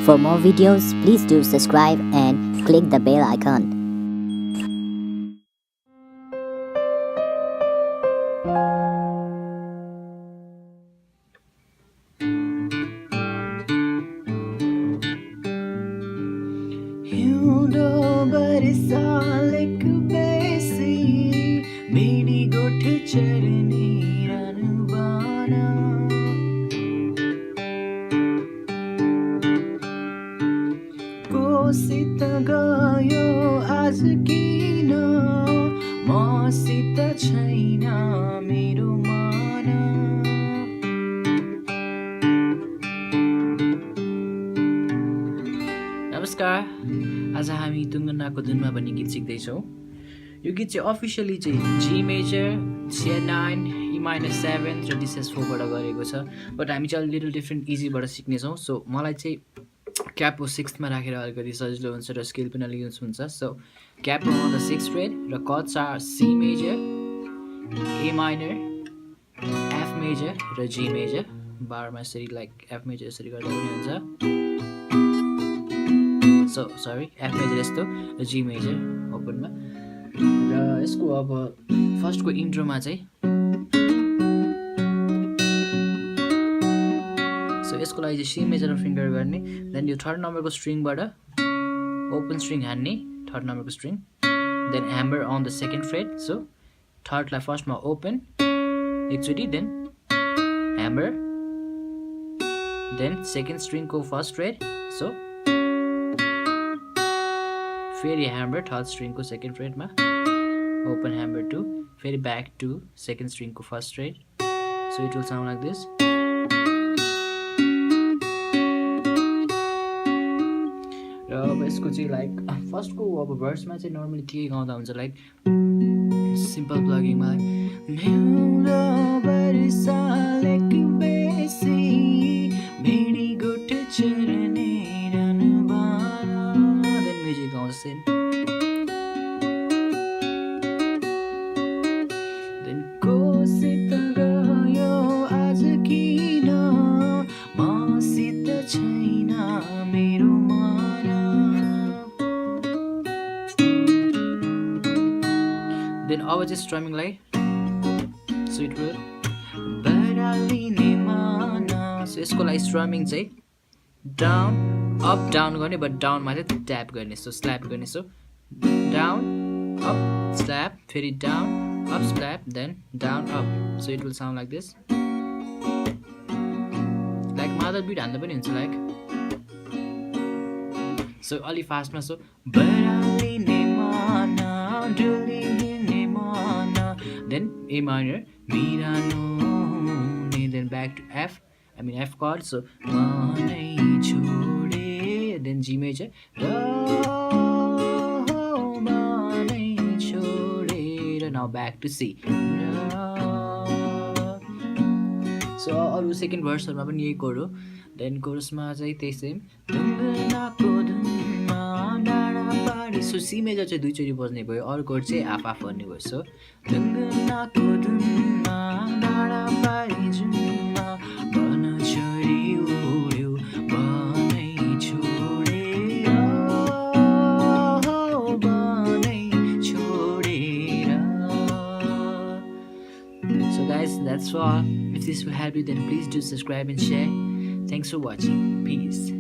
For more videos, please do subscribe and click the bell icon. कोसित गयो आज किन मसित छैन मेरो मन नमस्कार आज हामी तुङ्गनाको धुनमा भन्ने गीत सिक्दैछौँ। यो गीत चाहिँ अफिसियली चाहिँ जी मेजर C9 E-7 र डी7/4 बाट गरेको छ, बट हामी चाहिँ लिटल डिफ्रेन्ट इजीबाट सिक्नेछौँ। सो मलाई चाहिँ क्यापो 6th मा राखेर अलिकति सजिलो हुन्छ र स्केल पनि अलिक युज हुन्छ। So capo on the 6th fret र cuts are C major, A minor, F major र G मेजर। बारमा यसरी लाइक F मेजर यसरी गर्दा पनि हुन्छ। सो सरी F मेजर यस्तो र G मेजर ओपनमा। र यसको अब फर्स्टको इन्ट्रोमा चाहिँ यसको लागि चाहिँ सी मेजरमा फिङ्गर गर्ने, देन यो थर्ड नम्बरको स्ट्रिङबाट ओपन स्ट्रिङ हान्ने, थर्ड नम्बरको string, then hammer on the second fret. So थर्डलाई फर्स्टमा ओपन एकचोटि, देन ह्यामर, देन सेकेन्ड स्ट्रिङको फर्स्ट फ्रेट। सो फेरि ह्यामर थर्ड स्ट्रिङको सेकेन्ड फ्रेटमा, ओपन ह्यामर 2, फेरि ब्याक टु सेकेन्ड स्ट्रिङको first fret. So it will sound like this. र अब यसको चाहिँ लाइक फर्स्टको अब भर्समा चाहिँ नर्मली के गाउँदा हुन्छ लाइक सिम्पल प्लगिङमा देन म्युजिक गाउँछ, देन कोसित गयो आज किन मसित छैन मेरो then अब चाहिँ स्ट्रमिङलाई स्विट विल बरालिने मन। सो यसको लागि स्ट्रमिङ चाहिँ डाउन अप डाउन गर्ने, बट डाउनमा चाहिँ ट्याप गर्ने, सो स्ल्याप गर्ने। सो डाउन अप स्ल्याप, फेरि down up slap, then down up. So it will sound like this. Like मादर बिट हान्दा पनि हुन्छ लाइक। सो अलि फास्टमा। सो बरालिने मन then A minor, mirano, then back to F, I mean F chord, so manai chhode, then G major, manai chhode, now back to C. So अरु second भर्सहरुमा पनि यही code हो, then कोरसमा चाहिँ त्यही same so C major चाहिँ दुईचोटि बज्ने भयो, अरू कोड चाहिँ आफ गर्ने भयो। So So guys, that's all. If this will help you, then please do subscribe and share. Thanks for watching. Peace.